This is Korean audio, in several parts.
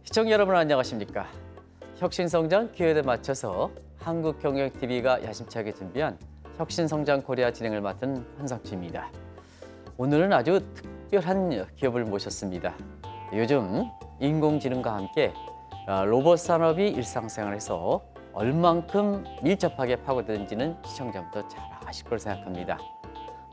시청자 여러분 안녕하십니까? 혁신성장 기회에 맞춰서 한국경영TV가 야심차게 준비한 혁신성장 코리아 진행을 맡은 한상추입니다. 오늘은 아주 특별한 기업을 모셨습니다. 요즘 인공지능과 함께 로봇 산업이 일상생활에서 얼만큼 밀접하게 파고드는지는 시청자부터 잘 아실 걸 생각합니다.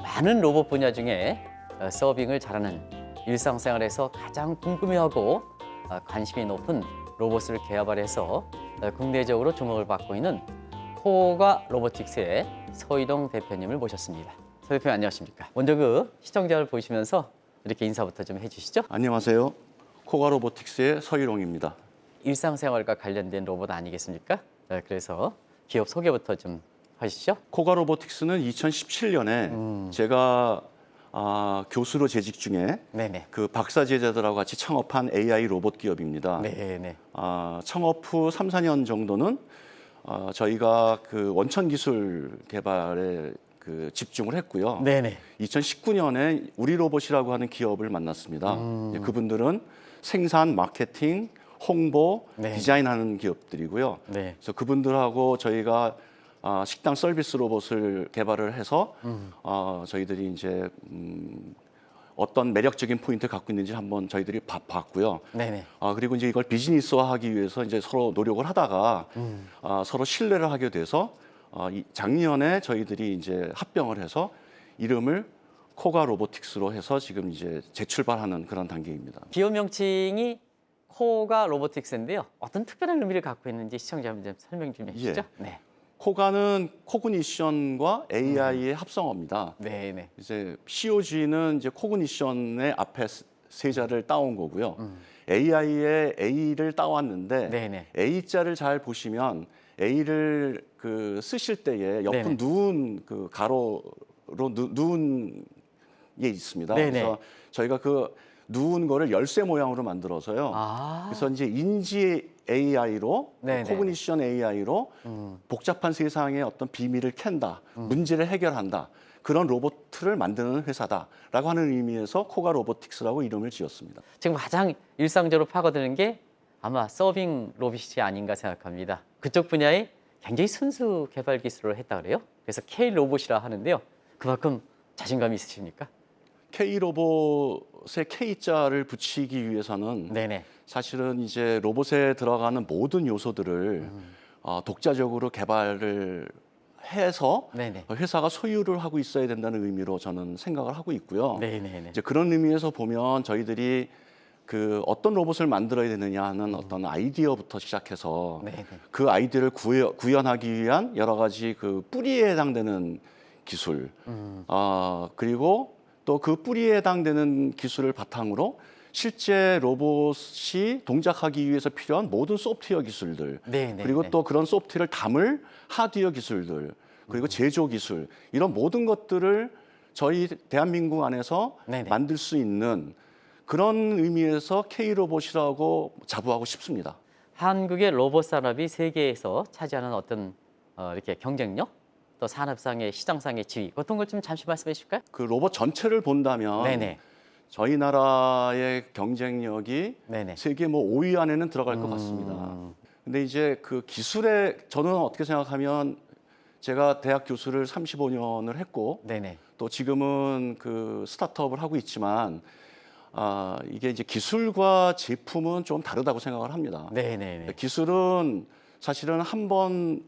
많은 로봇 분야 중에 서빙을 잘하는 일상생활에서 가장 궁금해하고 관심이 높은 로봇을 개발해서 국내적으로 주목을 받고 있는 코가 로보틱스의 서희동 대표님을 모셨습니다. 서 대표님 안녕하십니까? 먼저 시청자를 보시면서 이렇게 인사부터 좀 해주시죠. 안녕하세요. 코가 로보틱스의 서희동입니다. 일상생활과 관련된 로봇 아니겠습니까? 그래서 기업 소개부터 좀 하시죠. 코가 로보틱스는 2017년에 제가 교수로 재직 중에 네네. 그 박사 제자들하고 같이 창업한 AI 로봇 기업입니다. 네네. 창업 후 3, 4년 정도는 저희가 그 원천 기술 개발에 집중을 했고요. 네네. 2019년에 우리 로봇이라고 하는 기업을 만났습니다. 이제 그분들은 생산, 마케팅, 홍보, 네. 디자인하는 기업들이고요. 네. 그래서 그분들하고 저희가 식당 서비스 로봇을 개발을 해서 저희들이 이제 어떤 매력적인 포인트를 갖고 있는지 한번 저희들이 봤고요. 네네. 그리고 이제 이걸 비즈니스화하기 위해서 이제 서로 노력을 하다가 서로 신뢰를 하게 돼서 작년에 저희들이 이제 합병을 해서 이름을 코가 로보틱스로 해서 지금 이제 재출발하는 그런 단계입니다. 기업 명칭이 코가 로보틱스인데요. 어떤 특별한 의미를 갖고 있는지 시청자분 좀 설명 좀 해주시죠. 예. 네. 코가는 코그니션과 AI의 합성어입니다. 네네. 이제 COG는 이제 코그니션의 앞에 세자를 따온 거고요. AI의 A를 따왔는데 네네. A자를 잘 보시면 A를 쓰실 때에 옆은 네네. 누운 가로로 누운 게 있습니다. 네네. 그래서 저희가 누운 거를 열쇠 모양으로 만들어서요. 그래서 이제 인지 AI로 네네. 코그니션 AI로 복잡한 세상의 어떤 비밀을 캔다, 문제를 해결한다. 그런 로봇을 만드는 회사다라고 하는 의미에서 코가 로보틱스라고 이름을 지었습니다. 지금 가장 일상적으로 파고드는 게 아마 서빙 로봇이 아닌가 생각합니다. 그쪽 분야에 굉장히 순수 개발 기술을 했다 그래요. 그래서 K 로봇이라 하는데요. 그만큼 자신감이 있으십니까? K 로봇에 K자를 붙이기 위해서는 네네. 사실은 이제 로봇에 들어가는 모든 요소들을 독자적으로 개발을 해서 네네. 회사가 소유를 하고 있어야 된다는 의미로 저는 생각을 하고 있고요. 네네네. 이제 그런 의미에서 보면 저희들이 어떤 로봇을 만들어야 되느냐 하는 어떤 아이디어부터 시작해서 네네. 그 아이디어를 구현하기 위한 여러 가지 뿌리에 해당되는 기술, 그리고 또 그 뿌리에 해당되는 기술을 바탕으로 실제 로봇이 동작하기 위해서 필요한 모든 소프트웨어 기술들, 네네. 그리고 또 그런 소프트웨어를 담을 하드웨어 기술들, 그리고 제조 기술, 이런 모든 것들을 저희 대한민국 안에서 네네. 만들 수 있는 그런 의미에서 K로봇이라고 자부하고 싶습니다. 한국의 로봇 산업이 세계에서 차지하는 어떤 이렇게 경쟁력, 또 산업상의 시장상의 지위, 어떤 걸 좀 잠시 말씀해 주실까요? 그 로봇 전체를 본다면 네네. 저희 나라의 경쟁력이 네네. 세계 5위 안에는 들어갈 것 같습니다. 근데 이제 기술에 저는 어떻게 생각하면 제가 대학 교수를 35년을 했고 네네. 또 지금은 스타트업을 하고 있지만 이게 이제 기술과 제품은 좀 다르다고 생각을 합니다. 네네네. 기술은 사실은 한번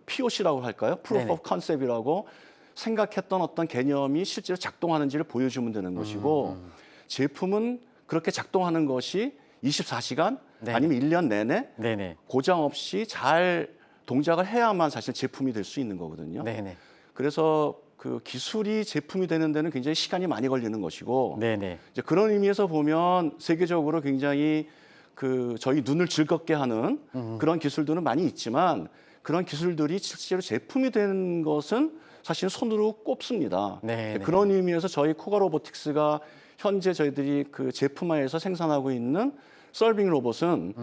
POC라고 할까요? Proof 네네. of Concept이라고 생각했던 어떤 개념이 실제로 작동하는지를 보여주면 되는 것이고 제품은 그렇게 작동하는 것이 24시간 네네. 아니면 1년 내내 네네. 고장 없이 잘 동작을 해야만 사실 제품이 될 수 있는 거거든요. 네네. 그래서 기술이 제품이 되는 데는 굉장히 시간이 많이 걸리는 것이고 네네. 이제 그런 의미에서 보면 세계적으로 굉장히 저희 눈을 즐겁게 하는 그런 기술들은 많이 있지만 그런 기술들이 실제로 제품이 되는 것은 사실 손으로 꼽습니다. 네, 네. 그런 의미에서 저희 코가 로보틱스가 현재 저희들이 제품화해서 생산하고 있는 서빙 로봇은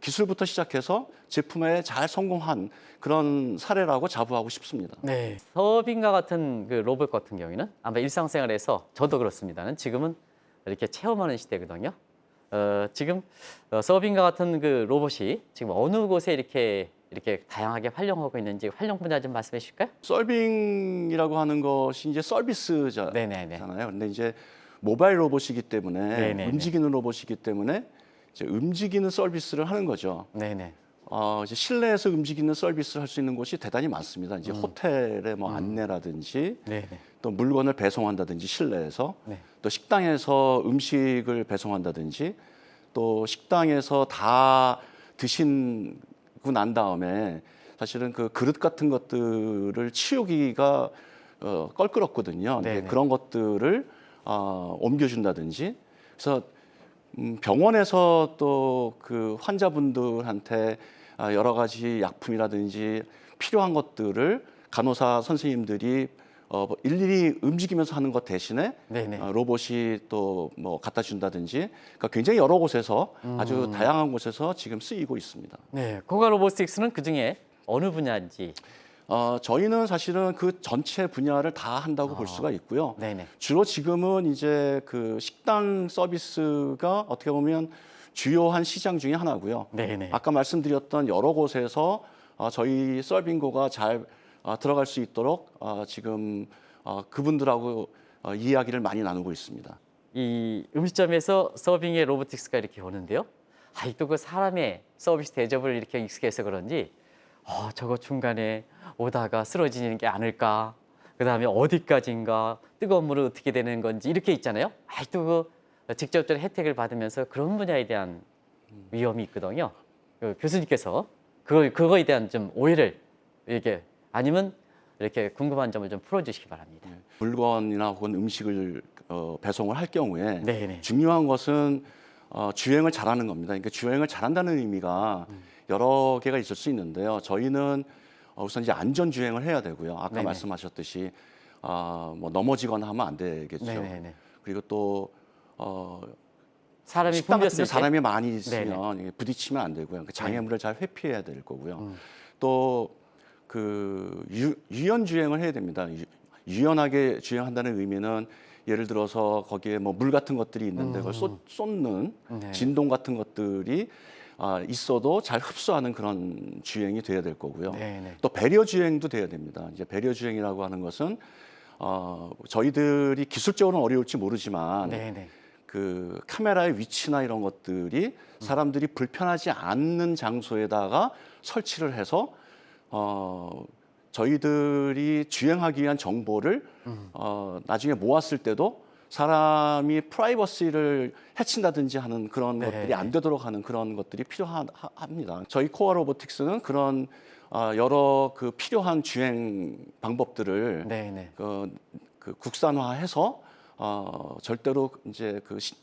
기술부터 시작해서 제품에 잘 성공한 그런 사례라고 자부하고 싶습니다. 네. 서빙과 같은 로봇 같은 경우에는 아마 일상생활에서 저도 그렇습니다는 지금은 이렇게 체험하는 시대거든요. 지금 서빙과 같은 그 로봇이 지금 어느 곳에 이렇게 다양하게 활용하고 있는지 활용 분야 좀 말씀해 주실까요? 서빙이라고 하는 것이 이제 서비스잖아요. 네네네. 근데 이제 모바일 로봇이기 때문에 네네네. 움직이는 로봇이기 때문에 이제 움직이는 서비스를 하는 거죠. 네네. 이제 실내에서 움직이는 서비스를 할 수 있는 곳이 대단히 많습니다. 이제 호텔의 뭐 안내라든지 네네. 또 물건을 배송한다든지 실내에서 네. 또 식당에서 음식을 배송한다든지 또 식당에서 다 드시고 난 다음에 사실은 그 그릇 같은 것들을 치우기가 껄끄럽거든요. 근데 네네. 그런 것들을 옮겨준다든지 그래서 병원에서 또 그 환자분들한테 여러 가지 약품이라든지 필요한 것들을 간호사 선생님들이 일일이 움직이면서 하는 것 대신에 네네. 로봇이 또 뭐 갖다 준다든지 그러니까 굉장히 여러 곳에서 아주 다양한 곳에서 지금 쓰이고 있습니다. 네. 코가 로보틱스는 그 중에 어느 분야인지. 저희는 사실은 그 전체 분야를 다 한다고 볼 수가 있고요. 네네. 주로 지금은 이제 그 식당 서비스가 어떻게 보면 주요한 시장 중에 하나고요. 네네. 아까 말씀드렸던 여러 곳에서 저희 서빙고가 잘 들어갈 수 있도록 지금 그분들하고 이야기를 많이 나누고 있습니다. 이 음식점에서 서빙의 로보틱스가 이렇게 오는데요. 아직도 그 사람의 서비스 대접을 이렇게 익숙해서 그런지 저거 중간에 오다가 쓰러지는 게 아닐까. 그다음에 어디까지인가 뜨거운 물은 어떻게 되는 건지 이렇게 있잖아요. 아직도 그 직접적인 혜택을 받으면서 그런 분야에 대한 위험이 있거든요. 그 교수님께서 그거에 대한 좀 오해를 이렇게 아니면 이렇게 궁금한 점을 좀 풀어주시기 바랍니다. 물건이나 혹은 음식을 배송을 할 경우에 네네. 중요한 것은 주행을 잘하는 겁니다. 그러니까 주행을 잘한다는 의미가 여러 개가 있을 수 있는데요. 저희는 우선 이제 안전 주행을 해야 되고요. 아까 네네. 말씀하셨듯이 뭐 넘어지거나 하면 안 되겠죠. 네네네. 그리고 또 사람이 식당 같은 데 붐볐을 때. 사람이 많이 있으면 이게 부딪히면 안 되고요. 그 장애물을 잘 회피해야 될 거고요. 또 그 유연 주행을 해야 됩니다. 유연하게 주행한다는 의미는 예를 들어서 거기에 뭐 물 같은 것들이 있는데 그걸 쏟는 네. 진동 같은 것들이 있어도 잘 흡수하는 그런 주행이 돼야 될 거고요. 네네. 또 배려 주행도 돼야 됩니다. 이제 배려 주행이라고 하는 것은 저희들이 기술적으로는 어려울지 모르지만 네네. 그 카메라의 위치나 이런 것들이 사람들이 불편하지 않는 장소에다가 설치를 해서 저희들이 주행하기 위한 정보를 나중에 모았을 때도 사람이 프라이버시를 해친다든지 하는 그런 네. 것들이 안 되도록 하는 그런 것들이 필요합니다. 저희 코어 로보틱스는 그런 여러 그 필요한 주행 방법들을 네네. 그 국산화해서 절대로 이제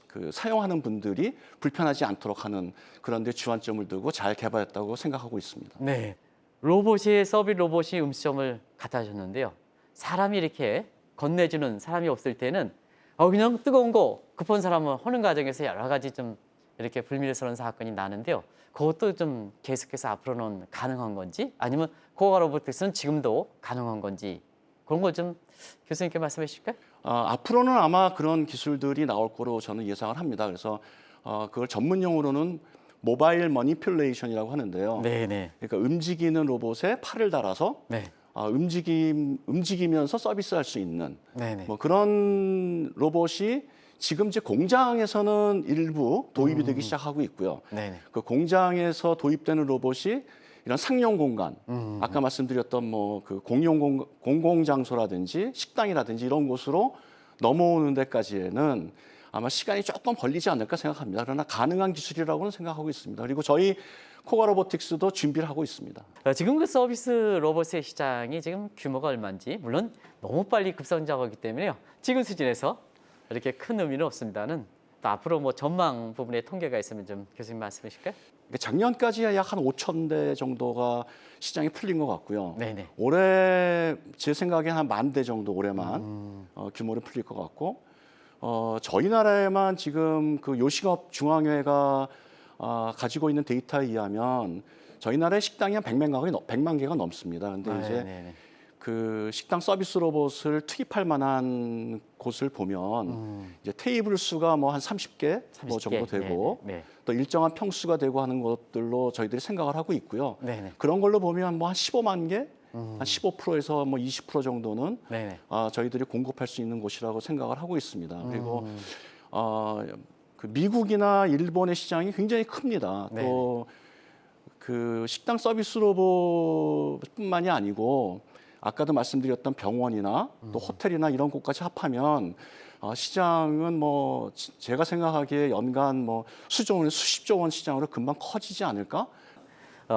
그 사용하는 분들이 불편하지 않도록 하는 그런 데 주안점을 두고 잘 개발했다고 생각하고 있습니다. 네. 로봇이 서빙 로봇이 음식점을 갖다 주셨는데요. 사람이 이렇게 건네주는 사람이 없을 때는 그냥 뜨거운 거 급한 사람은 하는 과정에서 여러 가지 좀 이렇게 불미스러운 사건이 나는데요. 그것도 좀 계속해서 앞으로는 가능한 건지 아니면 코어 로보틱스는 지금도 가능한 건지 그런 거 좀 교수님께 말씀해 주실까요? 앞으로는 아마 그런 기술들이 나올 거로 저는 예상을 합니다. 그래서 그걸 전문 용어로는 모바일 머니퓰레이션이라고 하는데요. 네네. 그러니까 움직이는 로봇에 팔을 달아서 네. 움직이면서 서비스할 수 있는 네네. 뭐 그런 로봇이 지금 이제 공장에서는 일부 도입이 되기 시작하고 있고요. 네네. 그 공장에서 도입되는 로봇이 이런 상용 공간, 아까 말씀드렸던 뭐 그 공공 장소라든지 식당이라든지 이런 곳으로 넘어오는 데까지는 아마 시간이 조금 걸리지 않을까 생각합니다. 그러나 가능한 기술이라고는 생각하고 있습니다. 그리고 저희 코가 로보틱스도 준비를 하고 있습니다. 지금 그 서비스 로봇의 시장이 지금 규모가 얼마인지 물론 너무 빨리 급성장하기 때문에요. 지금 수준에서 이렇게 큰 의미는 없습니다는 또 앞으로 뭐 전망 부분에 통계가 있으면 좀 교수님 말씀해 주실까요? 작년까지 약 한 5천 대 정도가 시장이 풀린 것 같고요. 네네. 올해 제 생각엔 한 10,000대 정도 올해만 규모를 풀릴 것 같고 저희 나라에만 지금 그 요식업 중앙회가 가지고 있는 데이터에 의하면 저희 나라의 식당이 한 100만 개가 넘습니다. 근데 이제 네네. 그 식당 서비스 로봇을 투입할 만한 곳을 보면 이제 테이블 수가 뭐 한 30개 뭐 30개. 정도 되고 네. 또 일정한 평수가 되고 하는 것들로 저희들이 생각을 하고 있고요. 네네. 그런 걸로 보면 뭐 한 15만 개, 한 15%에서 뭐 20% 정도는 네네. 저희들이 공급할 수 있는 곳이라고 생각을 하고 있습니다. 그리고 그 미국이나 일본의 시장이 굉장히 큽니다. 네. 또 그 식당 서비스 로봇뿐만이 아니고 아까도 말씀드렸던 병원이나 또 호텔이나 이런 곳까지 합하면 시장은 뭐 제가 생각하기에 연간 뭐 수조 원, 수십조 원 시장으로 금방 커지지 않을까?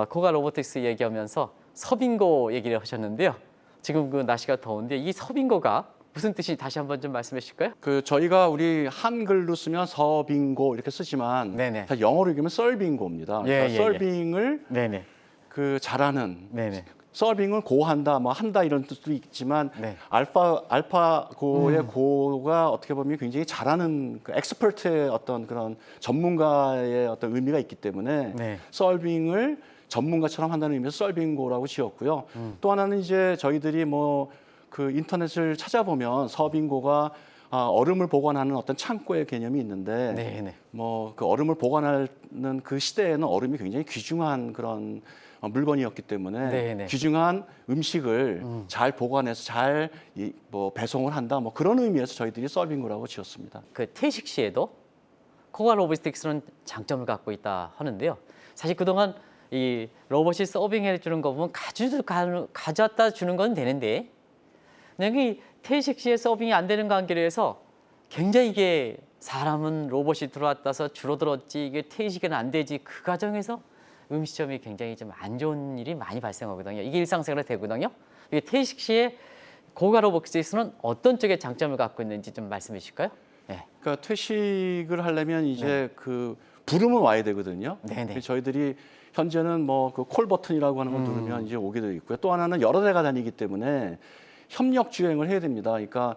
코가 로보틱스 얘기하면서 서빙고 얘기를 하셨는데요. 지금 그 날씨가 더운데 이 서빙고가 무슨 뜻인지 다시 한번 좀 말씀해 주실까요? 그 저희가 우리 한글로 쓰면 서빙고 이렇게 쓰지만 네네. 다 영어로 읽으면 썰빙고입니다. 예, 그러니까 예, 썰빙을 네네. 그 잘하는 네네. 서빙은 고한다, 뭐 한다 이런 뜻도 있지만 네. 알파고의 고가 어떻게 보면 굉장히 잘하는 그 엑스퍼트의 어떤 그런 전문가의 어떤 의미가 있기 때문에 네. 서빙을 전문가처럼 한다는 의미에서 서빙고라고 지었고요. 또 하나는 이제 저희들이 뭐 그 인터넷을 찾아보면 서빙고가 얼음을 보관하는 어떤 창고의 개념이 있는데 네네. 뭐 그 얼음을 보관하는 그 시대에는 얼음이 굉장히 귀중한 그런 물건이었기 때문에 네네. 귀중한 음식을 잘 보관해서 잘 뭐 배송을 한다 뭐 그런 의미에서 저희들이 서빙고라고 지었습니다. 그 태식 시에도 코가 로보틱스는 장점을 갖고 있다 하는데요. 사실 그동안 이 로봇이 서빙해 주는 거 보면 가져다 주는 건 되는데 여기 태식 시에 서빙이 안 되는 관계로 해서 굉장히 이게 사람은 로봇이 들어왔다서 줄어들었지 이게 태식은 안 되지 그 과정에서 음식점이 굉장히 좀 안 좋은 일이 많이 발생하거든요. 이게 일상생활에 되거든요. 이게 태식 시에 고가 로보틱스는 어떤 쪽의 장점을 갖고 있는지 좀 말씀해 주실까요? 네. 그러니까 퇴식을 하려면 이제 그 부르면 와야 되거든요. 네네. 그래서 저희들이 현재는 뭐 그 콜 버튼이라고 하는 걸 누르면 이제 오게 되어 있고요. 또 하나는 여러 대가 다니기 때문에 협력 주행을 해야 됩니다. 그러니까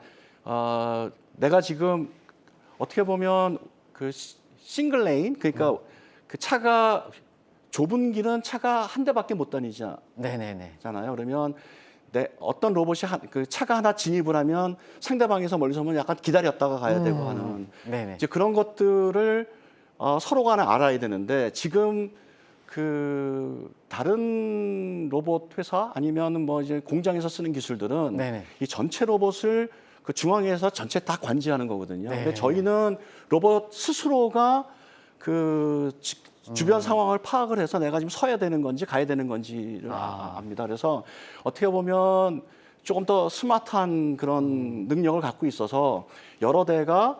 내가 지금 어떻게 보면 그 싱글 레인 그러니까 그 차가 좁은 길은 차가 한 대밖에 못 다니잖아요. 네네네. 그러면 어떤 로봇이 그 차가 하나 진입을 하면 상대방에서 멀리서 보면 약간 기다렸다가 가야 되고 하는 네네. 이제 그런 것들을 서로 간에 알아야 되는데 지금 그 다른 로봇 회사 아니면 뭐 이제 공장에서 쓰는 기술들은 네네. 이 전체 로봇을 그 중앙에서 전체 다 관제하는 거거든요. 네. 근데 저희는 로봇 스스로가 그 주변 상황을 파악을 해서 내가 지금 서야 되는 건지 가야 되는 건지를 압니다. 그래서 어떻게 보면 조금 더 스마트한 그런 능력을 갖고 있어서 여러 대가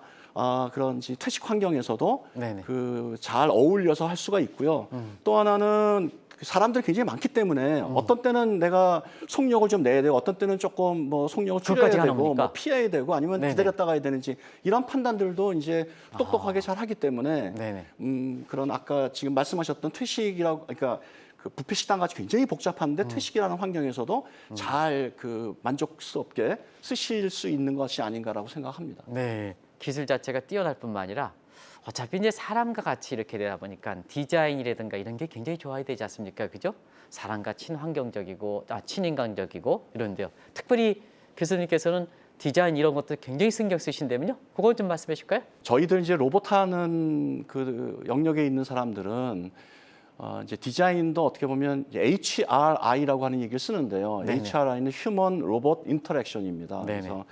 그런 퇴식 환경에서도 네네. 그 잘 어울려서 할 수가 있고요. 또 하나는 사람들이 굉장히 많기 때문에 어떤 때는 내가 속력을 좀 내야 되고 어떤 때는 조금 뭐 속력을 줄여야 그것까지 되고 가능합니까? 뭐 피해야 되고 아니면 네네. 기다렸다 가야 되는지 이런 판단들도 이제 똑똑하게 잘 하기 때문에 네네. 그런 아까 지금 말씀하셨던 퇴식이라고 그러니까 그 뷔페 식당 같이 굉장히 복잡한데 퇴식이라는 환경에서도 잘 그 만족스럽게 쓰실 수 있는 것이 아닌가라고 생각합니다. 네. 기술 자체가 뛰어날 뿐만 아니라 어차피 이제 사람과 같이 이렇게 되다 보니까 디자인이라든가 이런 게 굉장히 좋아야 되지 않습니까? 그죠? 사람과 친환경적이고, 친인간적이고 이런데요. 특별히 교수님께서는 디자인 이런 것도 굉장히 신경 쓰신다면요? 그거 좀 말씀해 주실까요? 저희들 이제 로봇 하는 그 영역에 있는 사람들은 이제 디자인도 어떻게 보면 이제 HRI라고 하는 얘기를 쓰는데요. 네네. HRI는 휴먼 로봇 인터랙션입니다. 네네. 그래서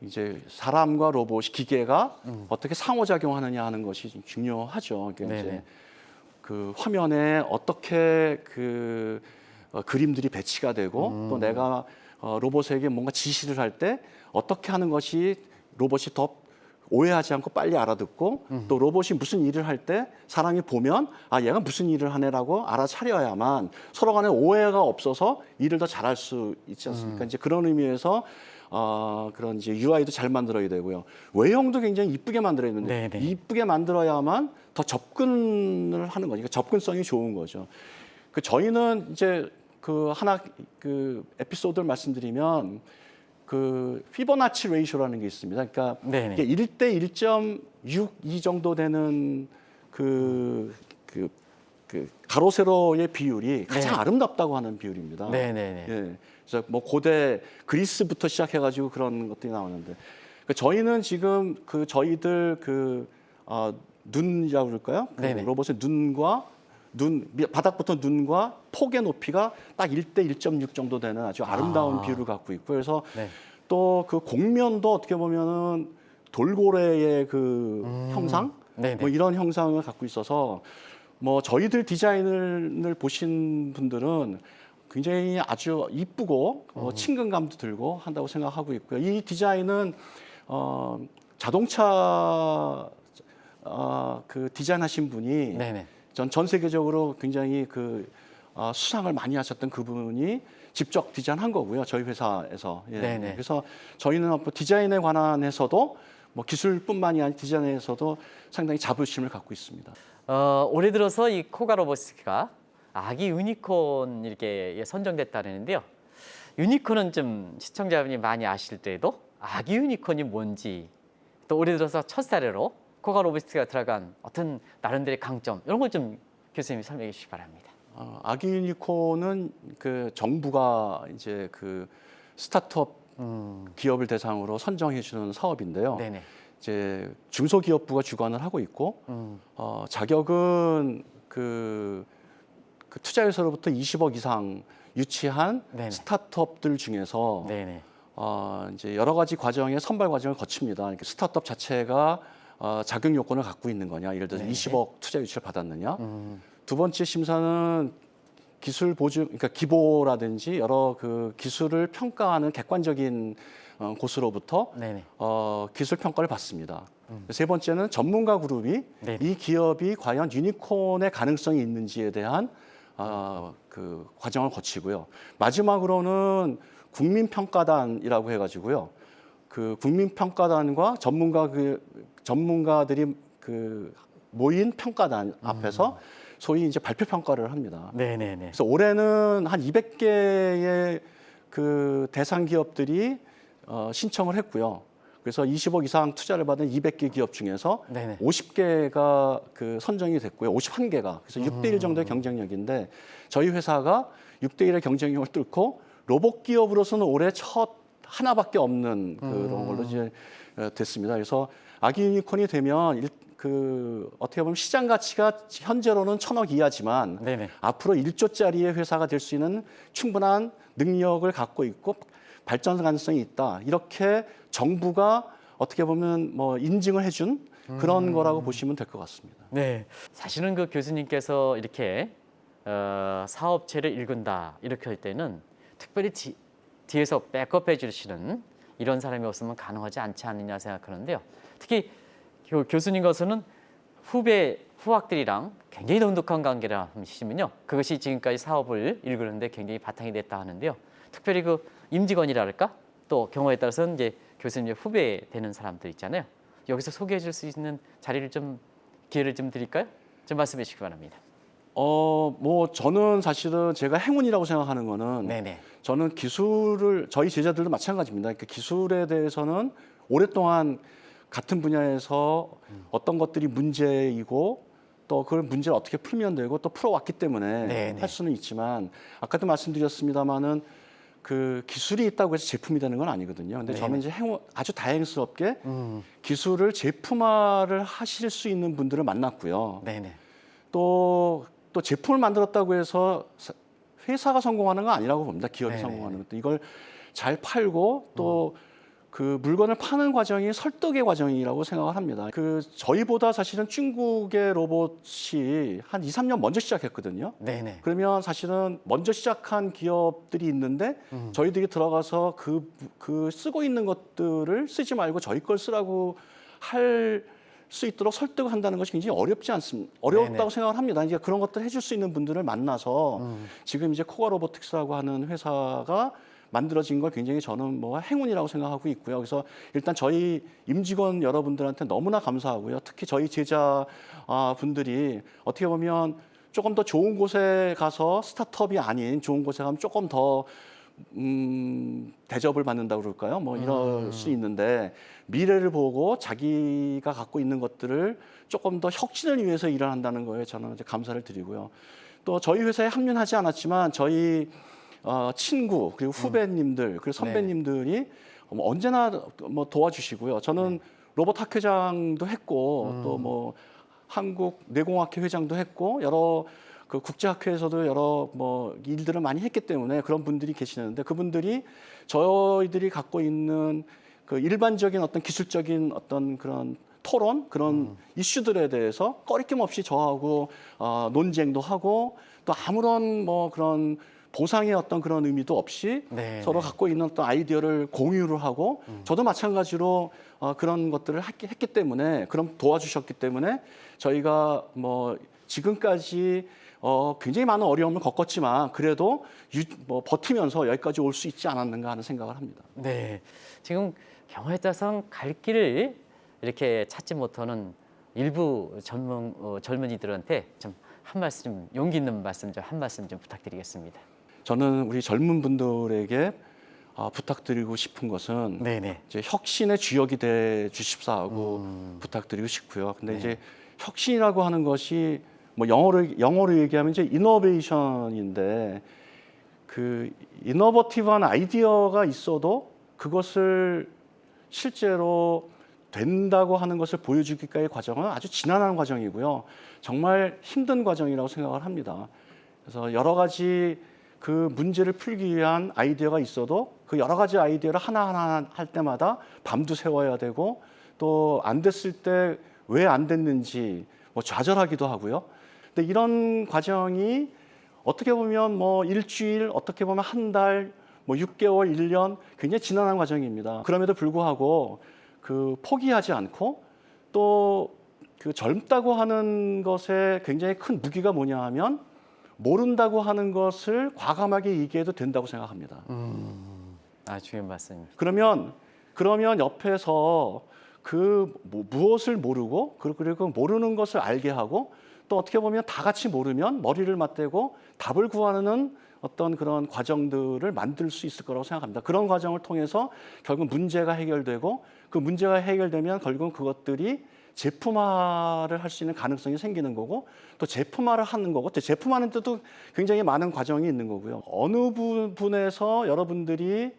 이제 사람과 로봇이 기계가 어떻게 상호작용하느냐 하는 것이 좀 중요하죠. 그러니까 네네. 이제 그 화면에 어떻게 그 그림들이 배치가 되고 또 내가 로봇에게 뭔가 지시를 할 때 어떻게 하는 것이 로봇이 더 오해하지 않고 빨리 알아듣고 또 로봇이 무슨 일을 할 때 사람이 보면 얘가 무슨 일을 하네라고 알아차려야만 서로 간에 오해가 없어서 일을 더 잘할 수 있지 않습니까? 이제 그런 의미에서 그런 이제 UI도 잘 만들어야 되고요. 외형도 굉장히 이쁘게 만들어야 되는데 네네. 이쁘게 만들어야만 더 접근을 하는 거니까 접근성이 좋은 거죠. 그 저희는 이제 그 하나 그 에피소드를 말씀드리면 그 피보나치 레이쇼라는 게 있습니다. 그러니까 네네. 이게 1대 1.62 정도 되는 그 가로 세로의 비율이 가장 네. 아름답다고 하는 비율입니다. 네네네. 예. 그래서 뭐 고대 그리스부터 시작해가지고 그런 것들이 나오는데 저희는 지금 저희들 눈이라고 그럴까요? 네네. 로봇의 바닥부터 눈과 폭의 높이가 딱 1대 1.6 정도 되는 아주 아름다운 비율을 갖고 있고 그래서 네. 또 그 곡면도 어떻게 보면은 돌고래의 형상 네네. 뭐 이런 형상을 갖고 있어서 뭐 저희들 디자인을 보신 분들은 굉장히 아주 이쁘고 친근감도 들고 한다고 생각하고 있고요. 이 디자인은 자동차 디자인하신 분이 네네. 전 세계적으로 굉장히 수상을 많이 하셨던 그분이 직접 디자인한 거고요. 저희 회사에서. 예. 네네. 그래서 저희는 디자인에 관한해서도 뭐 기술뿐만이 아니라 디자인에서도 상당히 자부심을 갖고 있습니다. 올해 들어서 이 코가 로보티가 아기 유니콘 이렇게 선정됐다는데요. 유니콘은 좀 시청자분이 많이 아실 때에도 아기 유니콘이 뭔지 또 올해 들어서 첫 사례로 코가 로보티가 들어간 어떤 나름대로의 강점 이런 걸 좀 교수님이 설명해 주시기 바랍니다. 아기 유니콘은 정부가 이제 스타트업 기업을 대상으로 선정해 주는 사업인데요. 네네. 이제 중소기업부가 주관을 하고 있고 자격은 투자회사로부터 20억 이상 유치한 네네. 스타트업들 중에서 네네. 이제 여러 가지 과정의 선발 과정을 거칩니다. 그러니까 스타트업 자체가 자격 요건을 갖고 있는 거냐, 예를 들어서 네네. 20억 투자 유치를 받았느냐. 두 번째 심사는 기술 보증, 그러니까 기보라든지 여러 기술을 평가하는 객관적인 곳으로부터 네네. 기술 평가를 받습니다. 세 번째는 전문가 그룹이 네네. 이 기업이 과연 유니콘의 가능성이 있는지에 대한 과정을 거치고요. 마지막으로는 국민평가단이라고 해가지고요. 국민평가단과 전문가들이 모인 평가단 앞에서 소위 이제 발표 평가를 합니다. 네네네. 그래서 올해는 한 200개의 대상 기업들이 신청을 했고요. 그래서 20억 이상 투자를 받은 200개 기업 중에서 네네. 50개가 선정이 됐고요. 51개가. 그래서 6대 1 정도의 경쟁력인데 저희 회사가 6대 1의 경쟁력을 뚫고 로봇 기업으로서는 올해 첫 하나밖에 없는 그런 걸로 이제 됐습니다. 그래서 아기 유니콘이 되면 어떻게 보면 시장 가치가 현재로는 1,000억 이하지만 네네. 앞으로 1조짜리의 회사가 될 수 있는 충분한 능력을 갖고 있고 발전 가능성이 있다. 이렇게 정부가 어떻게 보면 뭐 인증을 해준 그런 거라고 보시면 될 것 같습니다. 네. 사실은 교수님께서 이렇게 사업체를 일군다 이렇게 할 때는 특별히 뒤에서 백업해 주시는 이런 사람이 없으면 가능하지 않지 않느냐 생각하는데요. 특히 교수님께서는 후학들이랑 굉장히 돈독한 관계를 하시면요. 그것이 지금까지 사업을 일구는데 굉장히 바탕이 됐다 하는데요. 특별히 임직원이랄까 또 경우에 따라서는 이제 교수님의 후배 되는 사람들 있잖아요. 여기서 소개해 줄 수 있는 기회를 좀 드릴까요? 좀 말씀해 주시기 바랍니다. 뭐 저는 사실은 제가 행운이라고 생각하는 거는 네네. 저는 저희 제자들도 마찬가지입니다. 기술에 대해서는 오랫동안 같은 분야에서 어떤 것들이 문제이고 또 그걸 문제를 어떻게 풀면 되고 또 풀어왔기 때문에 네네. 할 수는 있지만 아까도 말씀드렸습니다마는 기술이 있다고 해서 제품이 되는 건 아니거든요. 근데 저는 이제 아주 다행스럽게 기술을 제품화를 하실 수 있는 분들을 만났고요. 네네. 또 제품을 만들었다고 해서 회사가 성공하는 건 아니라고 봅니다. 기업이 네네. 성공하는 것도 이걸 잘 팔고 또 물건을 파는 과정이 설득의 과정이라고 생각을 합니다. 저희보다 사실은 중국의 로봇이 한 2, 3년 먼저 시작했거든요. 네네. 그러면 사실은 먼저 시작한 기업들이 있는데 저희들이 들어가서 쓰고 있는 것들을 쓰지 말고 저희 걸 쓰라고 할 수 있도록 설득을 한다는 것이 굉장히 어렵다고 네네. 생각을 합니다. 이제 그런 것들 해줄 수 있는 분들을 만나서 지금 이제 코가 로보틱스라고 하는 회사가 만들어진 걸 굉장히 저는 뭐 행운이라고 생각하고 있고요. 그래서 일단 저희 임직원 여러분들한테 너무나 감사하고요. 특히 저희 제자 분들이 어떻게 보면 조금 더 좋은 곳에 가서 스타트업이 아닌 좋은 곳에 가면 조금 더 대접을 받는다고 그럴까요? 뭐 이럴 수 있는데 미래를 보고 자기가 갖고 있는 것들을 조금 더 혁신을 위해서 일을 한다는 거에 저는 이제 감사를 드리고요. 또 저희 회사에 합류하지 않았지만 저희 친구 그리고 후배님들 그리고 선배님들이 언제나 뭐 도와주시고요. 저는 로봇 학회장도 했고 또 뭐 한국 뇌공학회 회장도 했고 여러 그 국제학회에서도 여러 뭐 일들을 많이 했기 때문에 그런 분들이 계시는데 그분들이 저희들이 갖고 있는 그 일반적인 어떤 기술적인 어떤 그런 토론 그런 이슈들에 대해서 꺼리낌 없이 저하고 논쟁도 하고 또 아무런 뭐 그런 보상의 어떤 그런 의미도 없이 네, 서로 네. 갖고 있는 어떤 아이디어를 공유를 하고 저도 마찬가지로 그런 것들을 했기 때문에 그럼 도와주셨기 때문에 저희가 뭐 지금까지 굉장히 많은 어려움을 겪었지만 그래도 뭐 버티면서 여기까지 올 수 있지 않았는가 하는 생각을 합니다. 네, 지금 경우에 따라서 갈 길을 이렇게 찾지 못하는 일부 젊은이들한테 좀 한 말씀, 용기 있는 말씀 좀 한 말씀 좀 부탁드리겠습니다. 저는 우리 젊은 분들에게 부탁드리고 싶은 것은 네네. 이제 혁신의 주역이 돼 주십사하고 부탁드리고 싶고요. 근데 이제 혁신이라고 하는 것이 뭐 영어로 얘기하면 이제 이노베이션인데 그 이노버티브한 아이디어가 있어도 그것을 실제로 된다고 하는 것을 보여주기까지의 과정은 아주 지난한 과정이고요. 정말 힘든 과정이라고 생각을 합니다. 그래서 여러 가지 그 문제를 풀기 위한 아이디어가 있어도 그 여러 가지 아이디어를 하나하나 할 때마다 밤도 새워야 되고 또 안 됐을 때 왜 안 됐는지 뭐 좌절하기도 하고요. 근데 이런 과정이 어떻게 보면 뭐 일주일, 어떻게 보면 한 달, 뭐 6개월, 1년 굉장히 지난한 과정입니다. 그럼에도 불구하고 그 포기하지 않고 또 그 젊다고 하는 것에 굉장히 큰 무기가 뭐냐 하면 모른다고 하는 것을 과감하게 얘기해도 된다고 생각합니다. 중요한 말씀입니다. 그러면 옆에서 그 무엇을 모르고 그리고 모르는 것을 알게 하고 또 어떻게 보면 다 같이 모르면 머리를 맞대고 답을 구하는 어떤 그런 과정들을 만들 수 있을 거라고 생각합니다. 그런 과정을 통해서 결국 문제가 해결되고 그 문제가 해결되면 결국 그것들이 제품화를 할 수 있는 가능성이 생기는 거고 또 제품화를 하는 거고 또 제품화하는 데도 굉장히 많은 과정이 있는 거고요. 어느 부분에서 여러분들의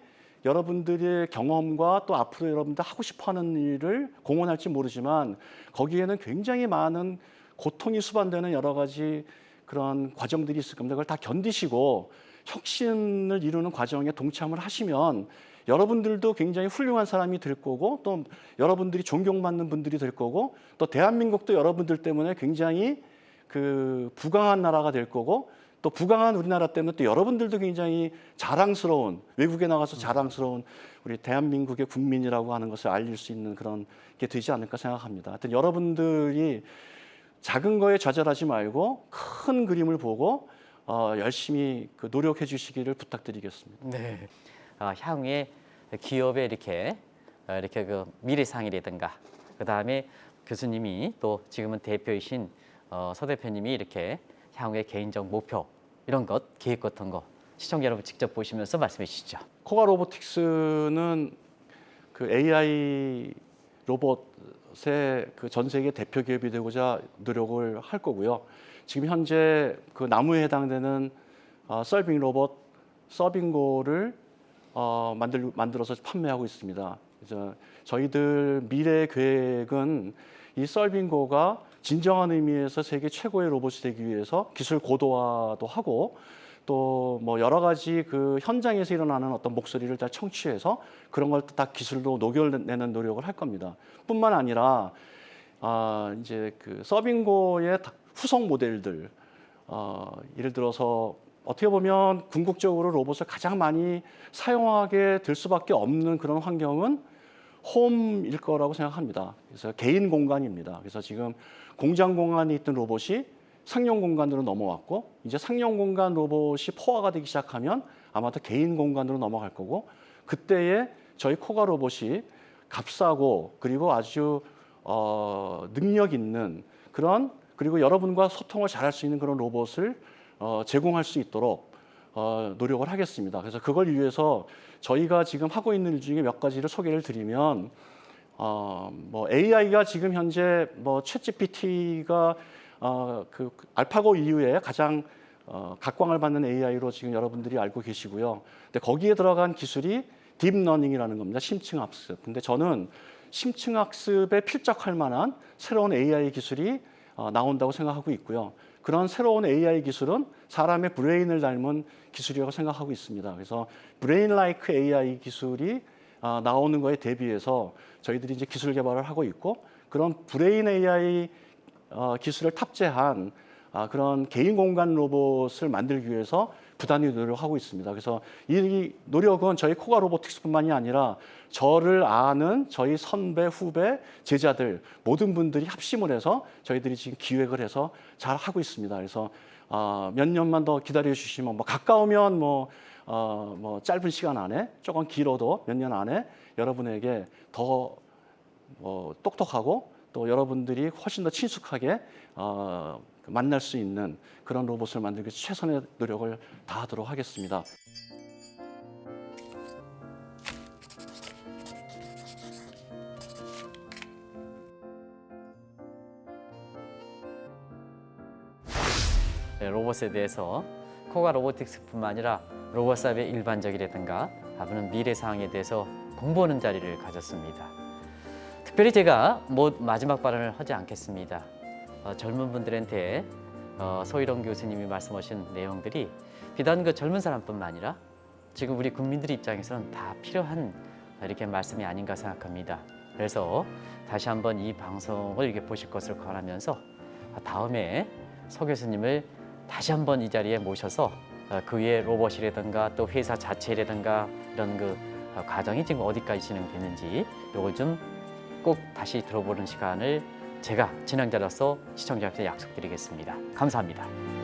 경험과 또 앞으로 여러분들 하고 싶어하는 일을 공헌할지 모르지만 거기에는 굉장히 많은 고통이 수반되는 여러 가지 그런 과정들이 있을 겁니다. 그걸 다 견디시고 혁신을 이루는 과정에 동참을 하시면 여러분들도 굉장히 훌륭한 사람이 될 거고 또 여러분들이 존경받는 분들이 될 거고 또 대한민국도 여러분들 때문에 굉장히 그 부강한 나라가 될 거고 또 부강한 우리나라 때문에 또 여러분들도 굉장히 자랑스러운 외국에 나가서 자랑스러운 우리 대한민국의 국민이라고 하는 것을 알릴 수 있는 그런 게 되지 않을까 생각합니다. 하여튼 여러분들이 작은 거에 좌절하지 말고 큰 그림을 보고 열심히 그 노력해 주시기를 부탁드리겠습니다. 네. 향후에 기업에 이렇게 그 미래상이라든가 그 다음에 교수님이 또 지금은 대표이신 서 대표님이 이렇게 향후의 개인적 목표 이런 것 계획 같은 거 시청자 여러분 직접 보시면서 말씀해 주시죠. 코가 로보틱스는 그 AI 로봇의 그 전 세계 대표 기업이 되고자 노력을 할 거고요. 지금 현재 그 나무에 해당되는 서빙 로봇 서빙고를 만들어서 판매하고 있습니다. 그래서 저희들 미래 계획은 이 서빙고가 진정한 의미에서 세계 최고의 로봇이 되기 위해서 기술 고도화도 하고 또 뭐 여러 가지 그 현장에서 일어나는 어떤 목소리를 다 청취해서 그런 걸 다 기술로 녹여내는 노력을 할 겁니다. 뿐만 아니라 이제 그 서빙고의 후속 모델들 예를 들어서 어떻게 보면 궁극적으로 로봇을 가장 많이 사용하게 될 수밖에 없는 그런 환경은 홈일 거라고 생각합니다. 그래서 개인 공간입니다. 그래서 지금 공장 공간에 있던 로봇이 상용 공간으로 넘어왔고 이제 상용 공간 로봇이 포화가 되기 시작하면 아마도 개인 공간으로 넘어갈 거고 그때에 저희 코가 로봇이 값싸고 그리고 아주 능력 있는 그런 그리고 여러분과 소통을 잘할 수 있는 그런 로봇을 제공할 수 있도록 노력을 하겠습니다. 그래서 그걸 위해서 저희가 지금 하고 있는 일 중에 몇 가지를 소개를 드리면 뭐 AI가 지금 현재 뭐 챗GPT가 그 알파고 이후에 가장 각광을 받는 AI로 지금 여러분들이 알고 계시고요. 근데 거기에 들어간 기술이 딥러닝이라는 겁니다. 심층학습. 근데 저는 심층학습에 필적할 만한 새로운 AI 기술이 나온다고 생각하고 있고요. 그런 새로운 AI 기술은 사람의 브레인을 닮은 기술이라고 생각하고 있습니다. 그래서 브레인 라이크 AI 기술이 나오는 거에 대비해서 저희들이 이제 기술 개발을 하고 있고, 그런 브레인 AI 기술을 탑재한 그런 개인 공간 로봇을 만들기 위해서 부단히 노력하고 있습니다. 그래서 이 노력은 저희 코가 로보틱스뿐만이 아니라 저를 아는 저희 선배, 후배, 제자들 모든 분들이 합심을 해서 저희들이 지금 기획을 해서 잘 하고 있습니다. 그래서 몇 년만 더 기다려 주시면, 뭐 가까우면 뭐 짧은 시간 안에, 조금 길어도 몇 년 안에 여러분에게 더 똑똑하고 또 여러분들이 훨씬 더 친숙하게 만날 수 있는 그런 로봇을 만들기 위해서 최선의 노력을 다하도록 하겠습니다. 네, 로봇에 대해서 코가 로보틱스뿐만 아니라 로봇 사업의 일반적이라든가 앞으로는 미래 사항에 대해서 공부하는 자리를 가졌습니다. 특별히 제가 마지막 발언을 하지 않겠습니다. 젊은 분들한테 소희룡 교수님이 말씀하신 내용들이 비단 그 젊은 사람뿐만 아니라 지금 우리 국민들 입장에서는 다 필요한 이렇게 말씀이 아닌가 생각합니다. 그래서 다시 한번 이 방송을 이렇게 보실 것을 권하면서 다음에 서 교수님을 다시 한번 이 자리에 모셔서 그 위에 로봇이라든가 또 회사 자체라든가 이런 그 과정이 지금 어디까지 진행되는지 이걸 좀 꼭 다시 들어보는 시간을 제가 진행자로서 시청자한테 약속드리겠습니다. 감사합니다.